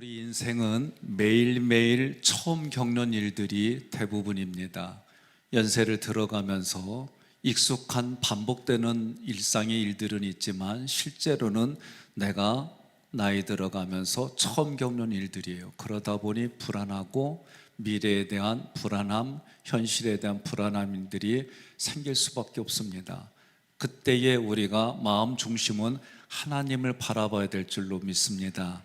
우리 인생은 매일매일 처음 겪는 일들이 대부분입니다. 연세를 들어가면서 익숙한 반복되는 일상의 일들은 있지만 실제로는 내가 나이 들어가면서 처음 겪는 일들이에요. 그러다 보니 불안하고 미래에 대한 불안함, 현실에 대한 불안함들이 생길 수밖에 없습니다. 그때에 우리가 마음 중심은 하나님을 바라봐야 될 줄로 믿습니다.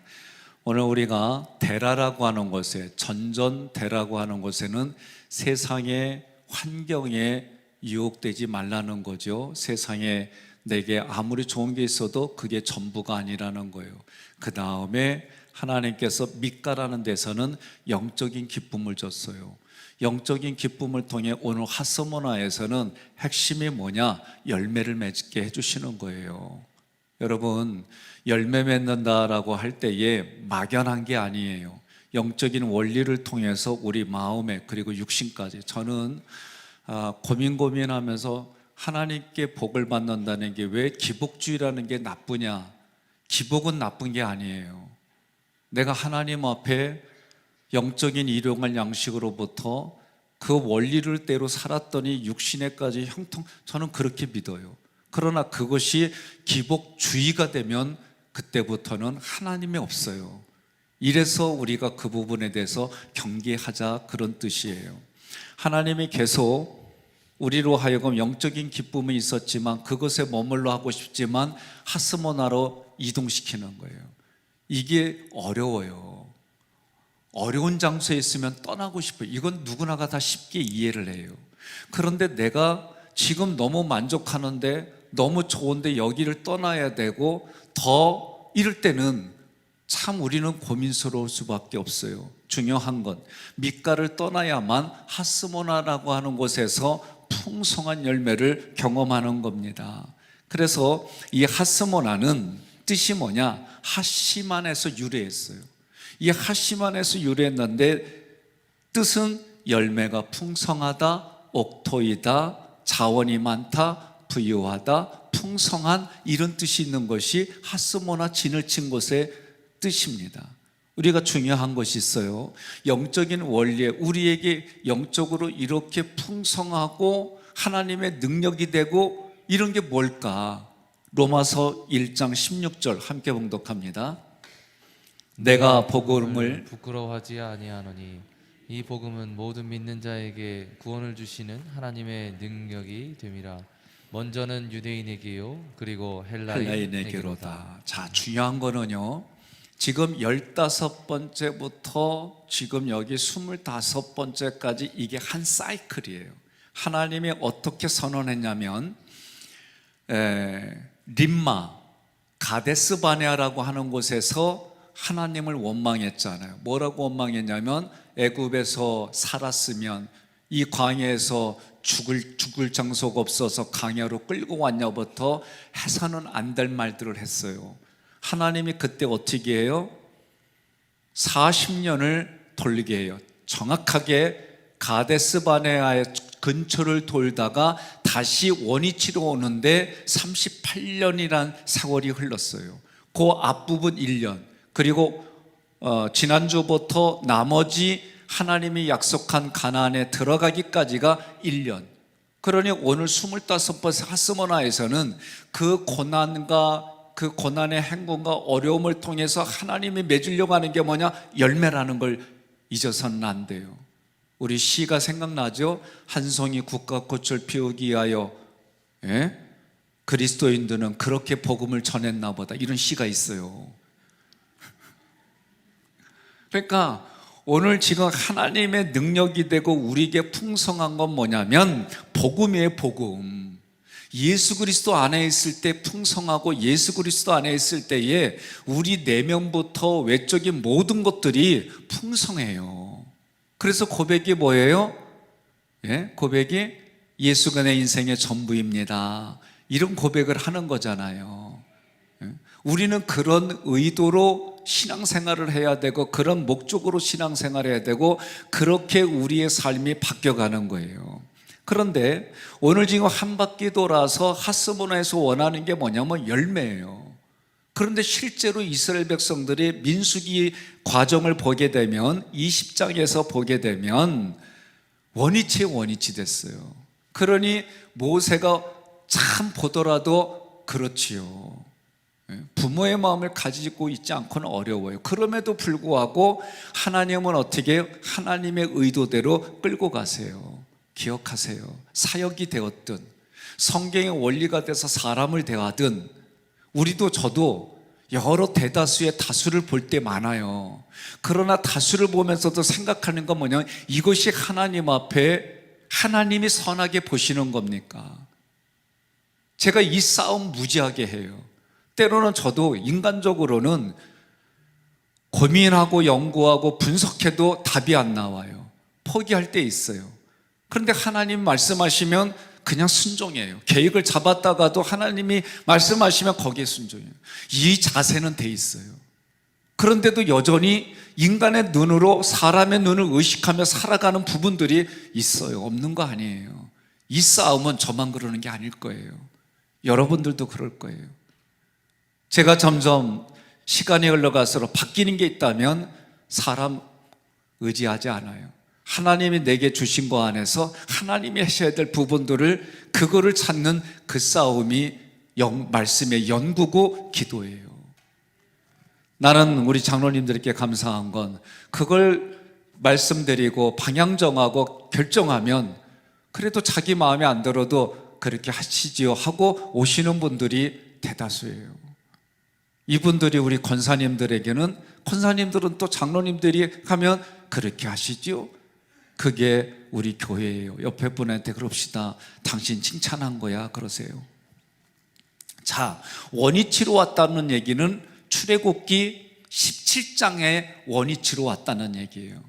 오늘 우리가 대라라고 하는 곳에, 전전대라고 하는 곳에는 세상의 환경에 유혹되지 말라는 거죠. 세상에 내게 아무리 좋은 게 있어도 그게 전부가 아니라는 거예요. 그 다음에 하나님께서 밑가라는 데서는 영적인 기쁨을 줬어요. 영적인 기쁨을 통해 오늘 핫서머나에서는 핵심이 뭐냐? 열매를 맺게 해주시는 거예요. 여러분, 열매 맺는다라고 할 때에 막연한 게 아니에요. 영적인 원리를 통해서 우리 마음에 그리고 육신까지. 저는 고민하면서 하나님께 복을 받는다는 게 왜 기복주의라는 게 나쁘냐? 기복은 나쁜 게 아니에요. 내가 하나님 앞에 영적인 일용할 양식으로부터 그 원리를 대로 살았더니 육신에까지 형통, 저는 그렇게 믿어요. 그러나 그것이 기복주의가 되면 그때부터는 하나님이 없어요. 이래서 우리가 그 부분에 대해서 경계하자, 그런 뜻이에요. 하나님이 계속 우리로 하여금 영적인 기쁨이 있었지만 그것에 머물러 하고 싶지만 핫스모나로 이동시키는 거예요. 이게 어려워요. 어려운 장소에 있으면 떠나고 싶어요. 이건 누구나가 다 쉽게 이해를 해요. 그런데 내가 지금 너무 만족하는데, 너무 좋은데 여기를 떠나야 되고, 더 이럴 때는 참 우리는 고민스러울 수밖에 없어요. 중요한 건 밑가를 떠나야만 핫스모나라고 하는 곳에서 풍성한 열매를 경험하는 겁니다. 그래서 이 핫스모나는 뜻이 뭐냐? 핫시만에서 유래했어요. 이 핫시만에서 유래했는데 뜻은 열매가 풍성하다, 옥토이다, 자원이 많다, 부유하다, 풍성한, 이런 뜻이 있는 것이 핫스모나 진을 친 곳의 뜻입니다. 우리가 중요한 것이 있어요. 영적인 원리에 우리에게 영적으로 이렇게 풍성하고 하나님의 능력이 되고 이런 게 뭘까? 로마서 1장 16절 함께 봉독합니다. 내가 복음을 부끄러워하지 아니하노니 이 복음은 모든 믿는 자에게 구원을 주시는 하나님의 능력이 됨이라. 먼저는 유대인에게요 그리고 헬라인에게로다. 자, 중요한 거는요, 지금 15번째부터 지금 여기 25번째까지 이게 한 사이클이에요. 하나님이 어떻게 선언했냐면 림마, 가데스 바네아라고 하는 곳에서 하나님을 원망했잖아요. 뭐라고 원망했냐면 애굽에서 살았으면 이 광야에서 죽을 장소가 없어서 광야로 끌고 왔냐부터 해서는 안 될 말들을 했어요. 하나님이 그때 어떻게 해요? 40년을 돌리게 해요. 정확하게 가데스 바네아의 근처를 돌다가 다시 원위치로 오는데 38년이란 세월이 흘렀어요. 그 앞부분 1년, 그리고 지난주부터 나머지 하나님이 약속한 가나안에 들어가기까지가 1년. 그러니 오늘 25번째 핫스모나에서는 그 고난과 그 고난의 행군과 어려움을 통해서 하나님이 맺으려고 하는 게 뭐냐? 열매라는 걸 잊어서는 안 돼요. 우리 시가 생각나죠? 한 송이 국화꽃을 피우기 위하여 그리스도인들은 그렇게 복음을 전했나 보다, 이런 시가 있어요. 그러니까 오늘 지금 하나님의 능력이 되고 우리에게 풍성한 건 뭐냐면 복음이에요. 복음. 예수 그리스도 안에 있을 때 풍성하고, 예수 그리스도 안에 있을 때에 우리 내면부터 외적인 모든 것들이 풍성해요. 그래서 고백이 뭐예요? 고백이 예수가 내 인생의 전부입니다, 이런 고백을 하는 거잖아요. 우리는 그런 의도로 신앙생활을 해야 되고, 그런 목적으로 신앙생활을 해야 되고, 그렇게 우리의 삶이 바뀌어가는 거예요. 그런데 오늘 지금 한 바퀴 돌아서 핫스모나에서 원하는 게 뭐냐면 열매예요. 그런데 실제로 이스라엘 백성들이 민수기 과정을 보게 되면 20장에서 보게 되면 원위치에 원위치 됐어요. 그러니 모세가 참 보더라도 그렇지요. 부모의 마음을 가지고 있지 않고는 어려워요. 그럼에도 불구하고 하나님은 어떻게 해요? 하나님의 의도대로 끌고 가세요. 기억하세요. 사역이 되었든 성경의 원리가 돼서 사람을 대하든 우리도 저도 여러 대다수의 다수를 볼 때 많아요. 그러나 다수를 보면서도 생각하는 건 뭐냐면 이것이 하나님 앞에 하나님이 선하게 보시는 겁니까? 제가 이 싸움 무지하게 해요. 때로는 저도 인간적으로는 고민하고 연구하고 분석해도 답이 안 나와요. 포기할 때 있어요. 그런데 하나님 말씀하시면 그냥 순종해요. 계획을 잡았다가도 하나님이 말씀하시면 거기에 순종해요. 이 자세는 돼 있어요. 그런데도 여전히 인간의 눈으로 사람의 눈을 의식하며 살아가는 부분들이 있어요. 없는 거 아니에요. 이 싸움은 저만 그러는 게 아닐 거예요. 여러분들도 그럴 거예요. 제가 점점 시간이 흘러갈수록 바뀌는 게 있다면 사람 의지하지 않아요. 하나님이 내게 주신 거 안에서 하나님이 하셔야 될 부분들을 그거를 찾는 그 싸움이 말씀의 연구고 기도예요. 나는 우리 장로님들께 감사한 건 그걸 말씀드리고 방향 정하고 결정하면 그래도 자기 마음에 안 들어도 그렇게 하시지요 하고 오시는 분들이 대다수예요. 이분들이 우리 권사님들에게는, 권사님들은 또 장로님들이 가면 그렇게 하시지요. 그게 우리 교회예요. 옆에 분한테 그럽시다. 당신 칭찬한 거야 그러세요. 자, 원위치로 왔다는 얘기는 출애굽기 17장에 원위치로 왔다는 얘기예요.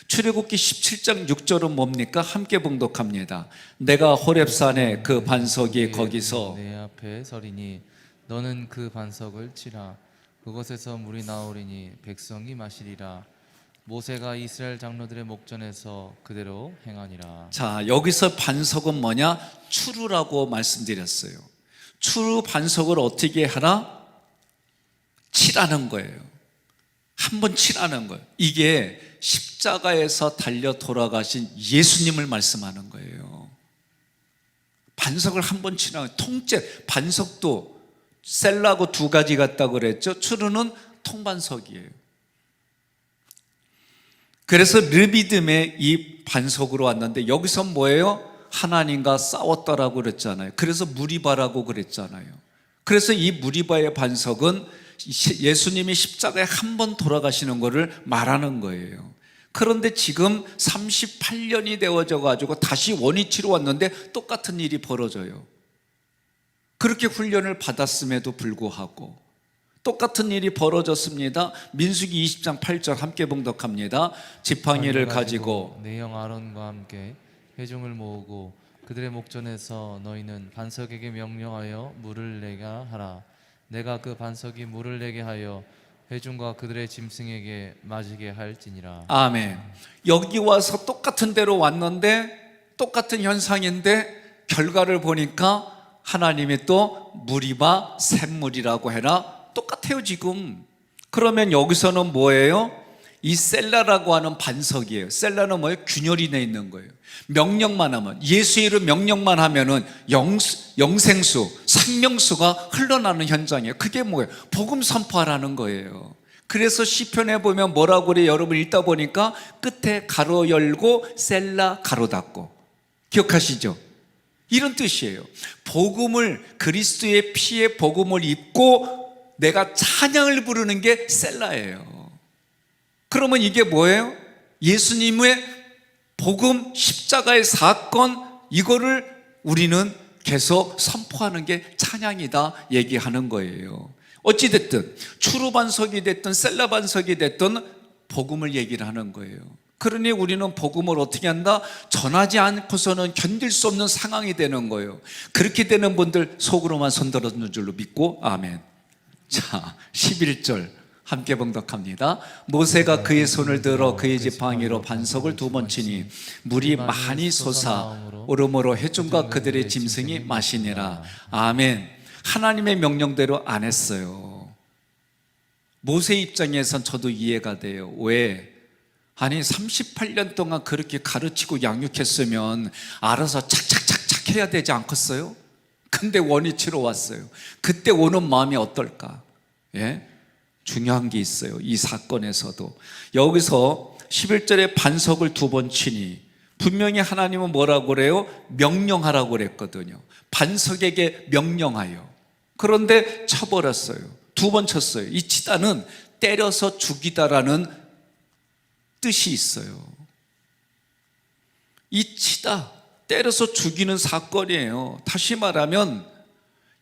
출애굽기 17장 6절은 뭡니까? 함께 봉독합니다. 내가 호렙산에 그 반석이 거기서 내 앞에 서리니 너는 그 반석을 치라. 그곳에서 물이 나오리니 백성이 마시리라. 모세가 이스라엘 장로들의 목전에서 그대로 행하니라. 자, 여기서 반석은 뭐냐? 추루라고 말씀드렸어요. 추루 반석을 어떻게 하라? 치라는 거예요. 한번 치라는 거예요. 이게 십자가에서 달려 돌아가신 예수님을 말씀하는 거예요. 반석을 한번 치라는 거예요. 통째, 반석도 셀라고 두 가지 같다고 그랬죠. 추루는 통반석이에요. 그래서 르비딤의 이 반석으로 왔는데 여기서 뭐예요? 하나님과 싸웠다라고 그랬잖아요. 그래서 무리바라고 그랬잖아요. 그래서 이 무리바의 반석은 예수님이 십자가에 한 번 돌아가시는 것을 말하는 거예요. 그런데 지금 38년이 되어져 가지고 다시 원위치로 왔는데 똑같은 일이 벌어져요. 그렇게 훈련을 받았음에도 불구하고 똑같은 일이 벌어졌습니다. 민수기 20장 8절 함께 봉독합니다. 지팡이를 가지고 내 형 아론과 함께 회중을 모으고 그들의 목전에서 너희는 반석에게 명령하여 물을 내게 하라. 내가 그 반석이 물을 내게 하여 회중과 그들의 짐승에게 마시게 할지니라. 아멘. 여기 와서 똑같은 데로 왔는데 똑같은 현상인데 결과를 보니까 하나님이 또 무리바 샘물이라고 해라. 똑같아요 지금. 그러면 여기서는 뭐예요? 이 셀라라고 하는 반석이에요. 셀라는 뭐예요? 균열이 내 있는 거예요. 명령만 하면, 예수 이름 명령만 하면은 영생수, 생명수가 흘러나는 현장이에요. 그게 뭐예요? 복음 선포하라는 거예요. 그래서 시편에 보면 뭐라고 그래요? 여러분 읽다 보니까 끝에 가로 열고 셀라 가로 닫고. 기억하시죠? 이런 뜻이에요. 복음을, 그리스도의 피의 복음을 입고 내가 찬양을 부르는 게 셀라예요. 그러면 이게 뭐예요? 예수님의 복음, 십자가의 사건, 이거를 우리는 계속 선포하는 게 찬양이다 얘기하는 거예요. 어찌됐든 추루반석이 됐든 셀라반석이 됐든 복음을 얘기를 하는 거예요. 그러니 우리는 복음을 어떻게 한다? 전하지 않고서는 견딜 수 없는 상황이 되는 거예요. 그렇게 되는 분들 속으로만 손들어주는 줄로 믿고 아멘. 자, 11절 함께 봉독합니다. 모세가 그의 손을 들어 그의 지팡이로 반석을 두 번 치니 물이 많이 솟아오르므로 회중과 그들의 짐승이 마시니라. 아멘. 하나님의 명령대로 안 했어요. 모세 입장에선 저도 이해가 돼요. 왜? 아니 38년 동안 그렇게 가르치고 양육했으면 알아서 착착착착 해야 되지 않겠어요? 근데 원위치로 왔어요. 그때 오는 마음이 어떨까? 예? 중요한 게 있어요. 이 사건에서도 여기서 11절에 반석을 2번 치니 분명히 하나님은 뭐라고 그래요? 명령하라고 그랬거든요. 반석에게 명령하여. 그런데 쳐버렸어요. 2번 쳤어요. 이 치다는 때려서 죽이다라는 뜻이 있어요. 이 치다, 때려서 죽이는 사건이에요. 다시 말하면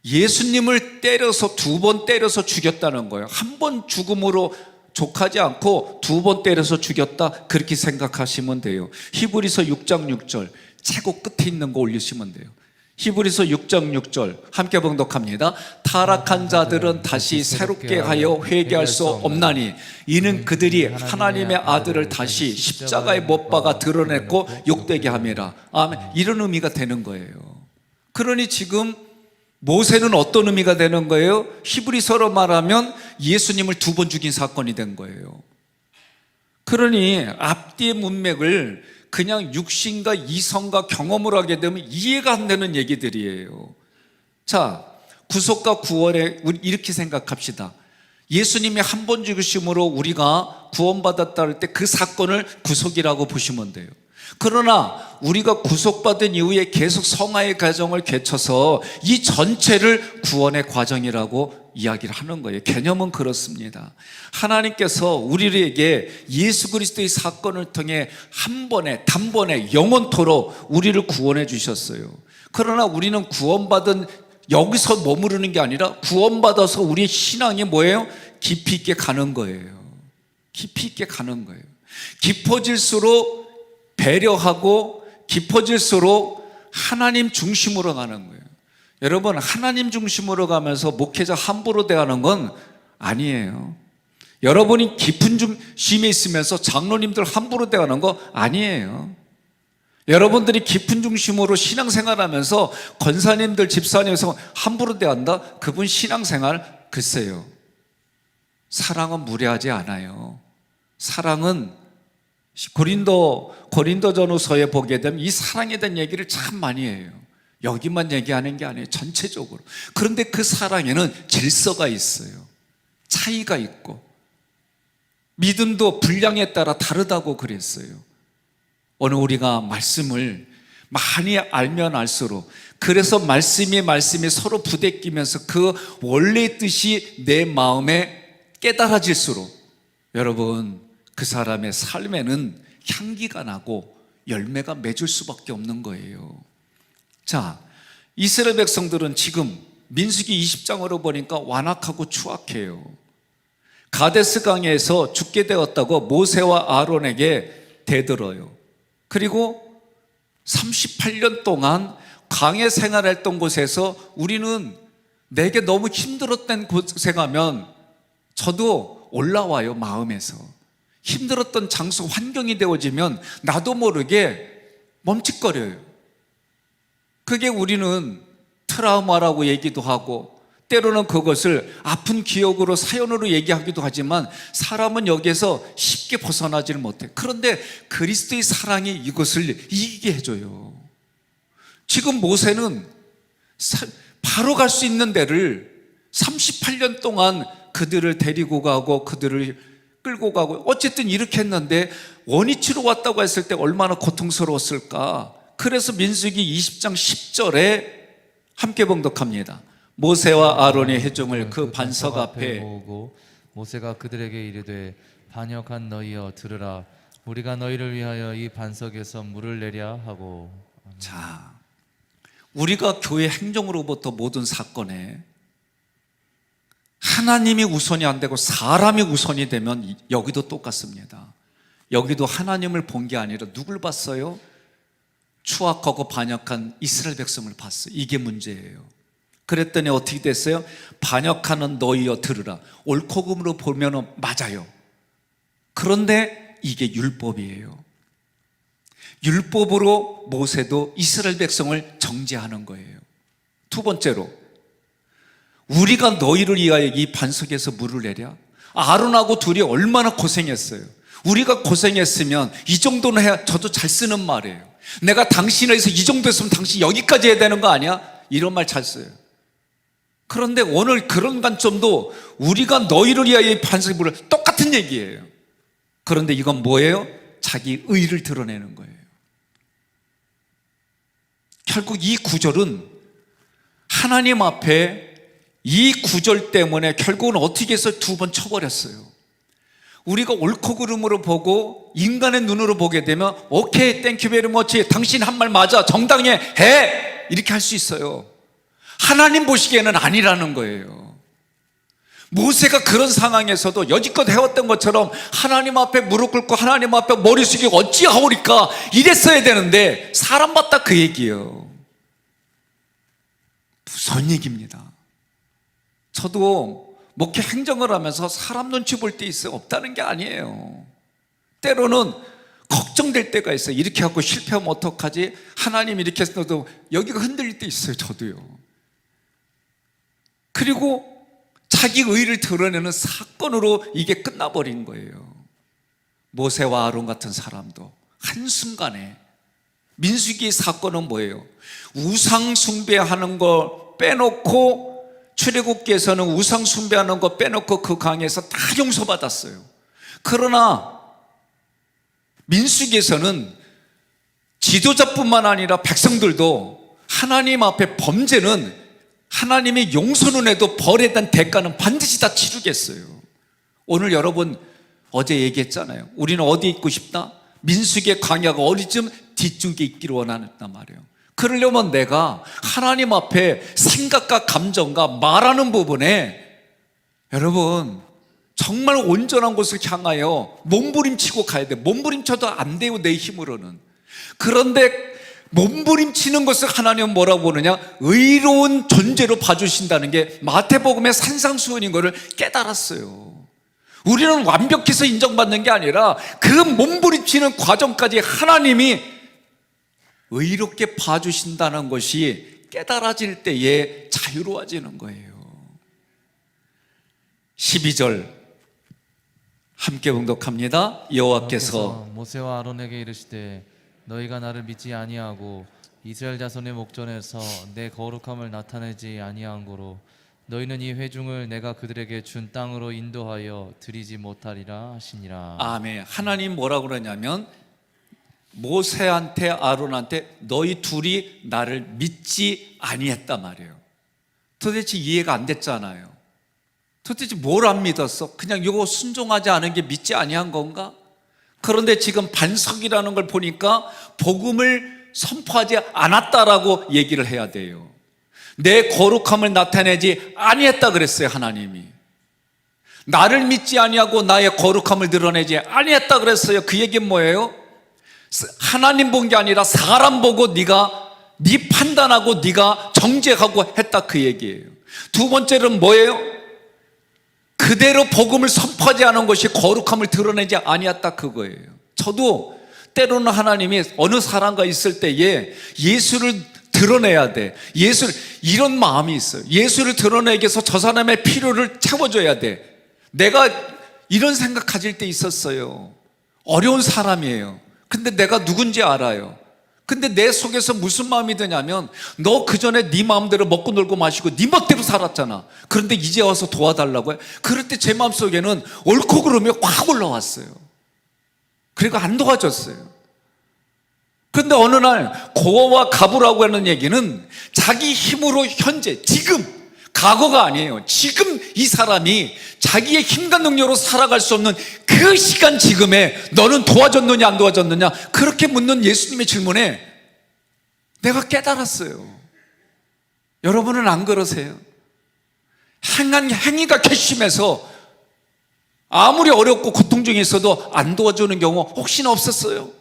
예수님을 때려서 2번 때려서 죽였다는 거예요. 한 번 죽음으로 족하지 않고 2번 때려서 죽였다, 그렇게 생각하시면 돼요. 히브리서 6장 6절 최고 끝에 있는 거 올리시면 돼요. 히브리서 6장 6절 함께 봉독합니다. 타락한 자들은 다시 새롭게 하여 회개할 수 없나니 이는 그들이 하나님의 아들을 다시 십자가에 못 박아 드러냈고 욕되게 함이라. 아멘. 이런 의미가 되는 거예요. 그러니 지금 모세는 어떤 의미가 되는 거예요? 히브리서로 말하면 예수님을 2번 죽인 사건이 된 거예요. 그러니 앞뒤의 문맥을 그냥 육신과 이성과 경험을 하게 되면 이해가 안 되는 얘기들이에요. 자, 구속과 구원에 우리 이렇게 생각합시다. 예수님이 한 번 죽으심으로 우리가 구원받았다 할 때 그 사건을 구속이라고 보시면 돼요. 그러나 우리가 구속받은 이후에 계속 성화의 과정을 거쳐서 이 전체를 구원의 과정이라고 이야기를 하는 거예요. 개념은 그렇습니다. 하나님께서 우리에게 예수 그리스도의 사건을 통해 한 번에 단번에 영원토록 우리를 구원해 주셨어요. 그러나 우리는 구원받은 여기서 머무르는 게 아니라 구원받아서 우리의 신앙이 뭐예요? 깊이 있게 가는 거예요. 깊이 있게 가는 거예요. 깊어질수록 배려하고 깊어질수록 하나님 중심으로 가는 거예요. 여러분, 하나님 중심으로 가면서 목회자 함부로 대하는 건 아니에요. 여러분이 깊은 중심에 있으면서 장로님들 함부로 대하는 거 아니에요. 여러분들이 깊은 중심으로 신앙생활하면서 권사님들, 집사님에서 함부로 대한다? 그분 신앙생활 글쎄요. 사랑은 무례하지 않아요. 사랑은 고린도전후서에 보게 되면 이 사랑에 대한 얘기를 참 많이 해요. 여기만 얘기하는 게 아니에요. 전체적으로. 그런데 그 사랑에는 질서가 있어요. 차이가 있고 믿음도 분량에 따라 다르다고 그랬어요. 오늘 우리가 말씀을 많이 알면 알수록, 그래서 말씀이 서로 부대끼면서 그 원래의 뜻이 내 마음에 깨달아질수록 여러분, 그 사람의 삶에는 향기가 나고 열매가 맺을 수밖에 없는 거예요. 자, 이스라엘 백성들은 지금 민수기 20장으로 보니까 완악하고 추악해요. 가데스 강에서 죽게 되었다고 모세와 아론에게 대들어요. 그리고 38년 동안 광야 생활했던 곳에서 우리는 내게 너무 힘들었던 곳에 가면 저도 올라와요. 마음에서 힘들었던 장소, 환경이 되어지면 나도 모르게 멈칫거려요. 그게 우리는 트라우마라고 얘기도 하고 때로는 그것을 아픈 기억으로, 사연으로 얘기하기도 하지만 사람은 여기에서 쉽게 벗어나지를 못해요. 그런데 그리스도의 사랑이 이것을 이기게 해줘요. 지금 모세는 바로 갈 수 있는 데를 38년 동안 그들을 데리고 가고 그들을 끌고 가고 어쨌든 이렇게 했는데 원위치로 왔다고 했을 때 얼마나 고통스러웠을까. 그래서 민수기 20장 10절에 함께 봉독합니다. 모세와 아론의 회중을 그 반석 앞에 모으고 모세가 그들에게 이르되 반역한 너희여 들으라. 우리가 너희를 위하여 이 반석에서 물을 내랴 하고. 자, 우리가 교회 행정으로부터 모든 사건에 하나님이 우선이 안 되고 사람이 우선이 되면 여기도 똑같습니다. 여기도 하나님을 본 게 아니라 누굴 봤어요? 추악하고 반역한 이스라엘 백성을 봤어요. 이게 문제예요. 그랬더니 어떻게 됐어요? 반역하는 너희여 들으라. 옳고금으로 보면 맞아요. 그런데 이게 율법이에요. 율법으로 모세도 이스라엘 백성을 정죄하는 거예요. 두 번째로, 우리가 너희를 위하여 이 반석에서 물을 내랴. 아론하고 둘이 얼마나 고생했어요. 우리가 고생했으면 이 정도는 해야, 저도 잘 쓰는 말이에요. 내가 당신을 해서 이 정도 했으면 당신 여기까지 해야 되는 거 아니야? 이런 말 잘 써요. 그런데 오늘 그런 관점도 우리가 너희를 위하여 이 반석이 물을 똑같은 얘기예요. 그런데 이건 뭐예요? 자기 의를 드러내는 거예요. 결국 이 구절은 하나님 앞에 이 구절 때문에 결국은 어떻게 해서 두 번 쳐버렸어요. 우리가 옳고 그름으로 보고 인간의 눈으로 보게 되면 오케이, 땡큐 베리 머치, 당신 한 말 맞아, 정당해, 해, 이렇게 할 수 있어요. 하나님 보시기에는 아니라는 거예요. 모세가 그런 상황에서도 여지껏 해왔던 것처럼 하나님 앞에 무릎 꿇고 하나님 앞에 머리 숙이고 어찌하오리까 이랬어야 되는데 사람 봤다 그 얘기예요. 무슨 얘기입니다. 저도 목회 행정을 하면서 사람 눈치 볼 때 있어요. 없다는 게 아니에요. 때로는 걱정될 때가 있어요. 이렇게 하고 실패하면 어떡하지? 하나님 이렇게 했어도 여기가 흔들릴 때 있어요. 저도요. 그리고 자기 의를 드러내는 사건으로 이게 끝나버린 거예요. 모세와 아론 같은 사람도 한순간에, 민수기 사건은 뭐예요? 우상 숭배하는 거 빼놓고, 출애굽기에서는 우상 숭배하는 거 빼놓고 그 강에서 다 용서받았어요. 그러나 민수기에서는 지도자뿐만 아니라 백성들도 하나님 앞에 범죄는 하나님이 용서는 해도 벌에 대한 대가는 반드시 다 치르겠어요. 오늘 여러분 어제 얘기했잖아요. 우리는 어디 있고 싶다? 민수기의 광야가 어디쯤 뒤쪽에 있기를 원한단 말이에요. 그러려면 내가 하나님 앞에 생각과 감정과 말하는 부분에 여러분 정말 온전한 곳을 향하여 몸부림치고 가야 돼. 몸부림쳐도 안 돼요, 내 힘으로는. 그런데 몸부림치는 것을 하나님은 뭐라고 보느냐? 의로운 존재로 봐주신다는 게 마태복음의 산상수훈인 것을 깨달았어요. 우리는 완벽해서 인정받는 게 아니라 그 몸부림치는 과정까지 하나님이 의롭게 봐주신다는 것이 깨달아질 때에 자유로워지는 거예요. 12절 함께 봉독합니다. 여호와께서 모세와 아론에게 이르시되 너희가 나를 믿지 아니하고 이스라엘 자손의 목전에서 내 거룩함을 나타내지 아니한 고로 너희는 이 회중을 내가 그들에게 준 땅으로 인도하여 드리지 못하리라 하시니라. 아멘. 하나님 뭐라고 그러냐면 모세한테 아론한테 너희 둘이 나를 믿지 아니했단 말이에요. 도대체 이해가 안 됐잖아요. 도대체 뭘 안 믿었어? 그냥 이거 순종하지 않은 게 믿지 아니한 건가? 그런데 지금 반석이라는 걸 보니까 복음을 선포하지 않았다라고 얘기를 해야 돼요. 내 거룩함을 나타내지 아니했다 그랬어요. 하나님이 나를 믿지 아니하고 나의 거룩함을 드러내지 아니했다 그랬어요. 그 얘기는 뭐예요? 하나님 본 게 아니라 사람 보고 네가 네 판단하고 네가 정죄하고 했다 그 얘기예요. 두 번째는 뭐예요? 그대로 복음을 선포하지 않은 것이 거룩함을 드러내지 아니했다 그거예요. 저도 때로는 하나님이 어느 사람과 있을 때에 예수를 드러내야 돼. 예수를, 이런 마음이 있어요. 예수를 드러내기 위해서 저 사람의 필요를 채워줘야 돼. 내가 이런 생각 가질 때 있었어요. 어려운 사람이에요. 근데 내가 누군지 알아요. 근데 내 속에서 무슨 마음이 드냐면 너 그전에 네 마음대로 먹고 놀고 마시고 네 멋대로 살았잖아. 그런데 이제 와서 도와달라고 해. 그럴 때 제 마음속에는 옳고 그름이 확 올라왔어요. 그리고 안 도와줬어요. 그런데 어느 날 고와 가부라고 하는 얘기는 자기 힘으로 현재 지금 과거가 아니에요. 지금 이 사람이 자기의 힘과 능력으로 살아갈 수 없는 그 시간 지금에 너는 도와줬느냐 안 도와줬느냐 그렇게 묻는 예수님의 질문에 내가 깨달았어요. 여러분은 안 그러세요? 행한 행위가 괘씸해서 아무리 어렵고 고통 중에 있어도 안 도와주는 경우 혹시나 없었어요?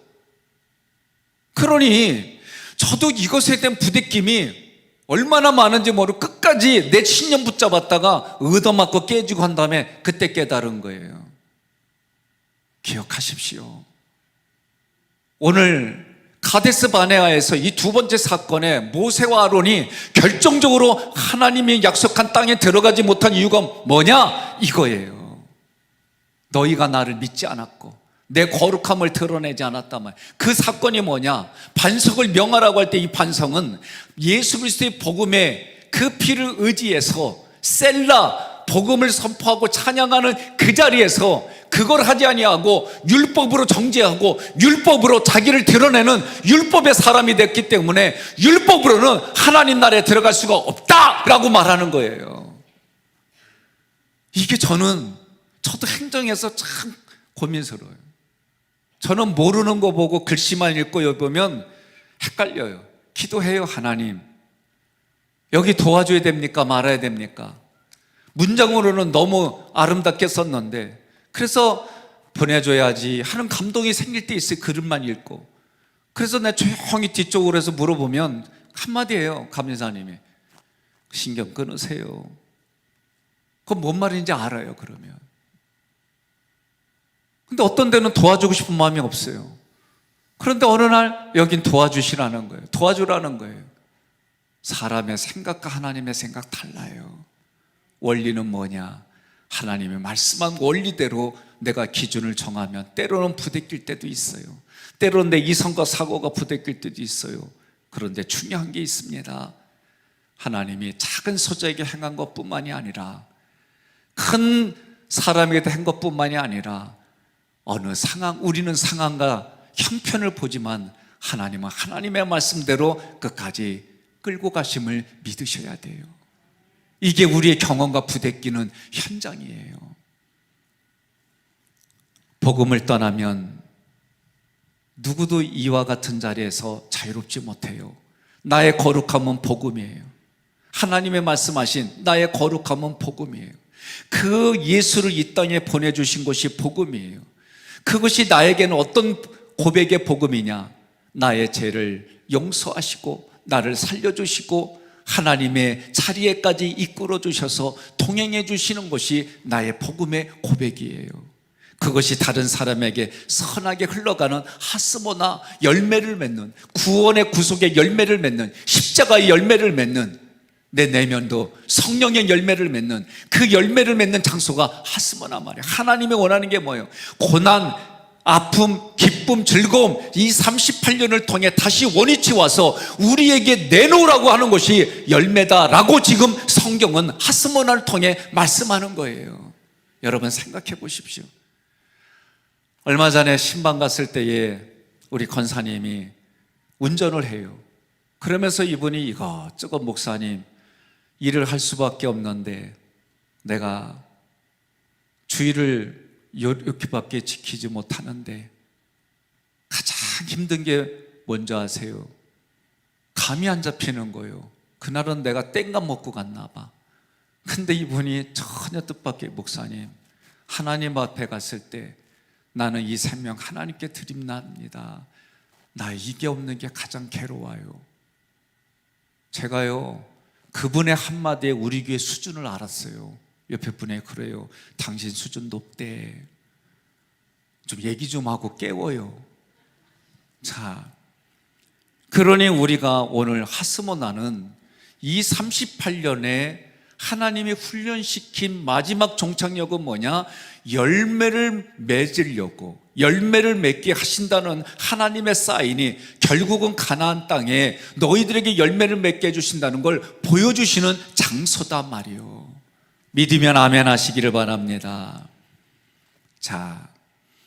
그러니 저도 이것에 대한 부대낌이 얼마나 많은지 모르고 끝까지 내 신념 붙잡았다가 얻어맞고 깨지고 한 다음에 그때 깨달은 거예요. 기억하십시오. 오늘 가데스 바네아에서 이 두 번째 사건에 모세와 아론이 결정적으로 하나님이 약속한 땅에 들어가지 못한 이유가 뭐냐? 이거예요. 너희가 나를 믿지 않았고 내 거룩함을 드러내지 않았단 말이에요. 그 사건이 뭐냐? 반석을 명하라고 할 때 이 반석은 예수 그리스도의 복음의 그 피를 의지해서 셀라 복음을 선포하고 찬양하는 그 자리에서 그걸 하지 아니하고 율법으로 정죄하고 율법으로 자기를 드러내는 율법의 사람이 됐기 때문에 율법으로는 하나님 나라에 들어갈 수가 없다라고 말하는 거예요. 이게 저도 행정에서 참 고민스러워요. 저는 모르는 거 보고 글씨만 읽고 보면 헷갈려요. 기도해요. 하나님, 여기 도와줘야 됩니까? 말아야 됩니까? 문장으로는 너무 아름답게 썼는데 그래서 보내줘야지 하는 감동이 생길 때 있어요. 글만 읽고. 그래서 내가 조용히 뒤쪽으로 해서 물어보면 한마디예요. 감리사님이 신경 끊으세요. 그건 뭔 말인지 알아요. 그러면 근데 어떤 데는 도와주고 싶은 마음이 없어요. 그런데 어느 날 여긴 도와주시라는 거예요. 도와주라는 거예요. 사람의 생각과 하나님의 생각 달라요. 원리는 뭐냐? 하나님의 말씀한 원리대로 내가 기준을 정하면 때로는 부대낄 때도 있어요. 때로는 내 이성과 사고가 부대낄 때도 있어요. 그런데 중요한 게 있습니다. 하나님이 작은 소자에게 행한 것뿐만이 아니라 큰 사람에게 한 것뿐만이 아니라 어느 상황, 우리는 상황과 형편을 보지만 하나님은 하나님의 말씀대로 끝까지 끌고 가심을 믿으셔야 돼요. 이게 우리의 경험과 부대끼는 현장이에요. 복음을 떠나면 누구도 이와 같은 자리에서 자유롭지 못해요. 나의 거룩함은 복음이에요. 하나님의 말씀하신 나의 거룩함은 복음이에요. 그 예수를 이 땅에 보내주신 것이 복음이에요. 그것이 나에게는 어떤 고백의 복음이냐? 나의 죄를 용서하시고 나를 살려주시고 하나님의 자리에까지 이끌어 주셔서 동행해 주시는 것이 나의 복음의 고백이에요. 그것이 다른 사람에게 선하게 흘러가는 하스모나 열매를 맺는, 구원의 구속의 열매를 맺는, 십자가의 열매를 맺는, 내 내면도 성령의 열매를 맺는 그 열매를 맺는 장소가 하스모나 말이에요. 하나님이 원하는 게 뭐예요? 고난, 아픔, 기쁨, 즐거움, 이 38년을 통해 다시 원위치 와서 우리에게 내놓으라고 하는 것이 열매다라고 지금 성경은 하스모나를 통해 말씀하는 거예요. 여러분 생각해 보십시오. 얼마 전에 신방 갔을 때에 우리 권사님이 운전을 해요. 그러면서 이분이 이것저것 목사님 일을 할 수밖에 없는데 내가 주의를 이렇게밖에 지키지 못하는데 가장 힘든 게 뭔지 아세요? 감이 안 잡히는 거예요. 그날은 내가 땡감 먹고 갔나 봐. 근데 이분이 전혀 뜻밖의 목사님, 하나님 앞에 갔을 때 나는 이 생명 하나님께 드립니다. 나 이게 없는 게 가장 괴로워요. 제가요 그분의 한마디에 우리 교회 수준을 알았어요. 옆에 분에 그래요. 당신 수준 높대. 좀 얘기 좀 하고 깨워요. 자, 그러니 우리가 오늘 하스모나는 이 38년에 하나님이 훈련시킨 마지막 종착역은 뭐냐? 열매를 맺으려고, 열매를 맺게 하신다는 하나님의 사인이 결국은 가나안 땅에 너희들에게 열매를 맺게 해주신다는 걸 보여주시는 장소다 말이요. 믿으면 아멘 하시기를 바랍니다. 자,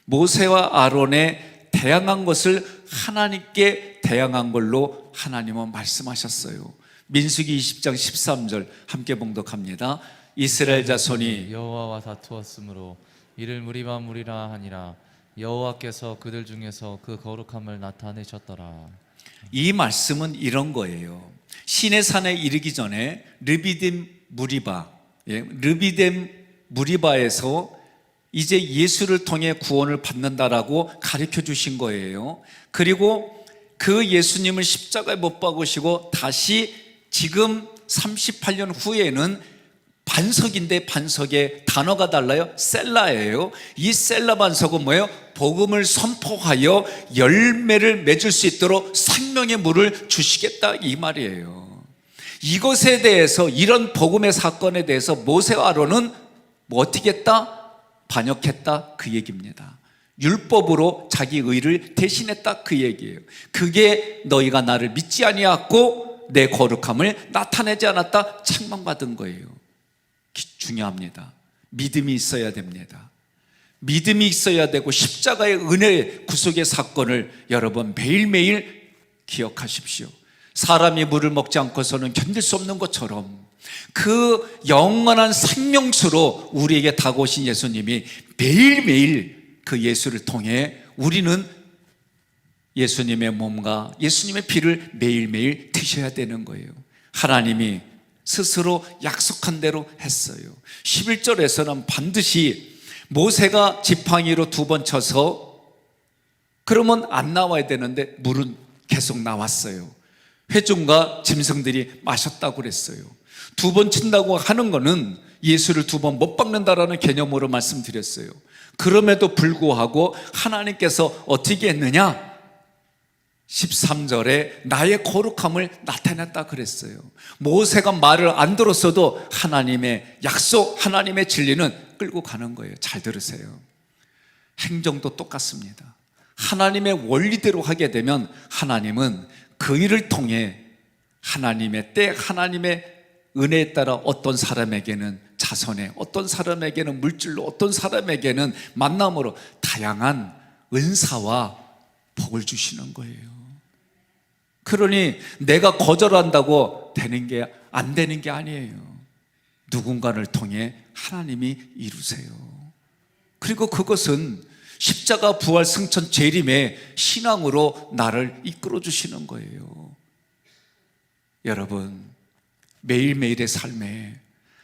모세와 아론에 대항한 것을 하나님께 대항한 걸로 하나님은 말씀하셨어요. 민수기 20장 13절 함께 봉독합니다. 이스라엘 자손이 여호와와 다투었으므로 이를 무리라 하니라. 여호와께서 그들 중에서 그 거룩함을 나타내셨더라. 이 말씀은 이런 거예요. 시내산에 이르기 전에 르비딤 무리바, 르비딤 무리바에서 이제 예수를 통해 구원을 받는다라고 가르쳐 주신 거예요. 그리고 그 예수님을 십자가에 못 박으시고 다시 지금 38년 후에는 반석인데 반석의 단어가 달라요. 셀라예요. 이 셀라 반석은 뭐예요? 복음을 선포하여 열매를 맺을 수 있도록 생명의 물을 주시겠다 이 말이에요. 이것에 대해서, 이런 복음의 사건에 대해서 모세와 아론은 뭐 어떻게 했다? 반역했다 그 얘기입니다. 율법으로 자기 의를 대신했다 그 얘기예요. 그게 너희가 나를 믿지 아니하고 내 거룩함을 나타내지 않았다 책망받은 거예요. 중요합니다. 믿음이 있어야 됩니다. 믿음이 있어야 되고 십자가의 은혜의 구속의 사건을 여러분 매일매일 기억하십시오. 사람이 물을 먹지 않고서는 견딜 수 없는 것처럼 그 영원한 생명수로 우리에게 다가오신 예수님이 매일매일 그 예수를 통해 우리는 예수님의 몸과 예수님의 피를 매일매일 드셔야 되는 거예요. 하나님이 스스로 약속한 대로 했어요. 11절에서는 반드시 모세가 지팡이로 2번 쳐서 그러면 안 나와야 되는데 물은 계속 나왔어요. 회중과 짐승들이 마셨다고 그랬어요. 2번 친다고 하는 거는 예수를 2번 못 박는다라는 개념으로 말씀드렸어요. 그럼에도 불구하고 하나님께서 어떻게 했느냐? 13절에 나의 거룩함을 나타냈다 그랬어요. 모세가 말을 안 들었어도 하나님의 약속, 하나님의 진리는 끌고 가는 거예요. 잘 들으세요. 행정도 똑같습니다. 하나님의 원리대로 하게 되면 하나님은 그 일을 통해 하나님의 때, 하나님의 은혜에 따라 어떤 사람에게는 자선에, 어떤 사람에게는 물질로, 어떤 사람에게는 만남으로 다양한 은사와 복을 주시는 거예요. 그러니 내가 거절한다고 되는 게 안 되는 게 아니에요. 누군가를 통해 하나님이 이루세요. 그리고 그것은 십자가 부활 승천 재림의 신앙으로 나를 이끌어 주시는 거예요. 여러분, 매일매일의 삶에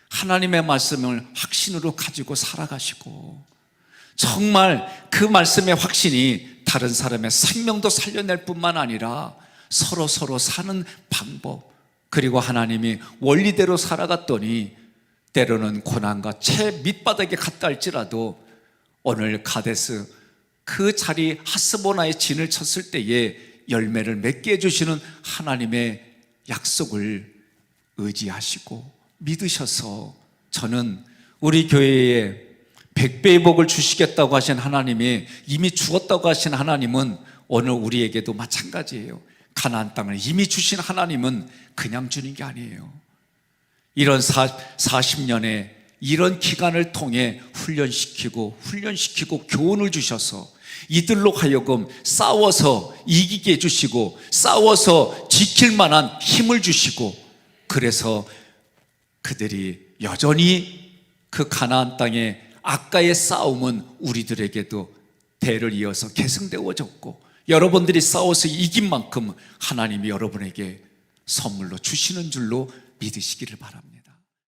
하나님의 말씀을 확신으로 가지고 살아가시고 정말 그 말씀의 확신이 다른 사람의 생명도 살려낼 뿐만 아니라 서로 사는 방법, 그리고 하나님이 원리대로 살아갔더니 때로는 고난과 채 밑바닥에 갔다 할지라도 오늘 가데스 그 자리 하스보나의 진을 쳤을 때에 열매를 맺게 해주시는 하나님의 약속을 의지하시고 믿으셔서 저는 우리 교회에 100배의 복을 주시겠다고 하신 하나님이 이미 주었다고 하신 하나님은 오늘 우리에게도 마찬가지예요. 가나안 땅을 이미 주신 하나님은 그냥 주는 게 아니에요. 이런 40년의 이런 기간을 통해 훈련시키고 교훈을 주셔서 이들로 하여금 싸워서 이기게 해주시고 싸워서 지킬 만한 힘을 주시고 그래서 그들이 여전히 그 가나안 땅의 아까의 싸움은 우리들에게도 대를 이어서 계승되어졌고 여러분들이 싸워서 이긴 만큼 하나님이 여러분에게 선물로 주시는 줄로 믿으시기를 바랍니다.